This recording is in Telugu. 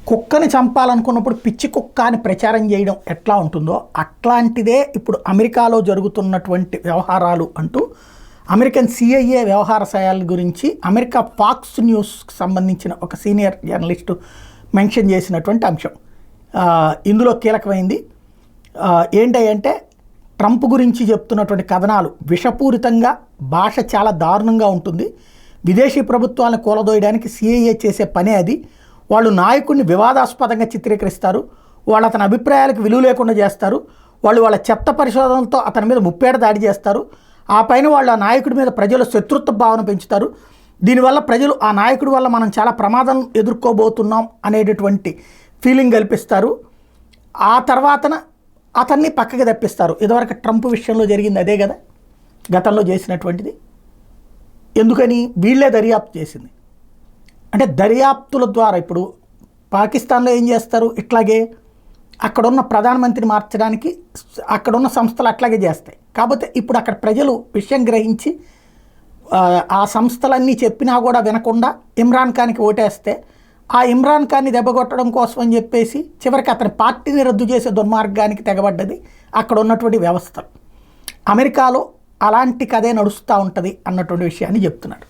కుక్కని చంపాలనుకున్నప్పుడు పిచ్చి కుక్క అని ప్రచారం చేయడం ఎట్లా ఉంటుందో అట్లాంటిదే ఇప్పుడు అమెరికాలో జరుగుతున్నటువంటి వ్యవహారాలు అంటూ అమెరికన్ సిఐఏ వ్యవహార శైలి గురించి అమెరికా ఫాక్స్ న్యూస్కి సంబంధించిన ఒక సీనియర్ జర్నలిస్టు మెన్షన్ చేసినటువంటి అంశం ఇందులో కీలకమైంది ఏంటంటే ట్రంప్ గురించి చెప్తున్నటువంటి కథనాలు విషపూరితంగా భాష చాలా దారుణంగా ఉంటుంది. విదేశీ ప్రభుత్వాలను కూలదోయడానికి సిఐఏ చేసే పనే అది. వాళ్ళు నాయకుడిని వివాదాస్పదంగా చిత్రీకరిస్తారు, వాళ్ళు అతని అభిప్రాయాలకు విలువ లేకుండా చేస్తారు, వాళ్ళు వాళ్ళ చెత్త పరిశోధనలతో అతని మీద ముప్పేట దాడి చేస్తారు, ఆ పైన వాళ్ళు ఆ నాయకుడి మీద ప్రజలు శత్రుత్వ భావన పెంచుతారు. దీనివల్ల ప్రజలు ఆ నాయకుడి వల్ల మనం చాలా ప్రమాదం ఎదుర్కోబోతున్నాం అనేటటువంటి ఫీలింగ్ కల్పిస్తారు. ఆ తర్వాతన అతన్ని పక్కకి తప్పిస్తారు. ఇదివరకు ట్రంప్ విషయంలో జరిగింది అదే కదా గతంలో చేసినటువంటిది. ఎందుకని వీళ్ళే దర్యాప్తు చేసింది అంటే దర్యాప్తుల ద్వారా ఇప్పుడు పాకిస్తాన్లో ఏం చేస్తారు, ఇట్లాగే అక్కడున్న ప్రధానమంత్రిని మార్చడానికి అక్కడున్న సంస్థలు అట్లాగే చేస్తాయి. కాకపోతే ఇప్పుడు అక్కడ ప్రజలు విషయం గ్రహించి ఆ సంస్థలన్నీ చెప్పినా కూడా వినకుండా ఇమ్రాన్ ఖాన్కి ఓటేస్తే ఆ ఇమ్రాన్ ఖాన్ని దెబ్బకొట్టడం కోసం అని చెప్పేసి చివరికి అతని పార్టీని రద్దు చేసే దుర్మార్గానికి తెగబడ్డది అక్కడ ఉన్నటువంటి వ్యవస్థలు. అమెరికాలో అలాంటి కథే నడుస్తూ ఉంటుంది అన్నటువంటి విషయాన్ని చెప్తున్నాడు.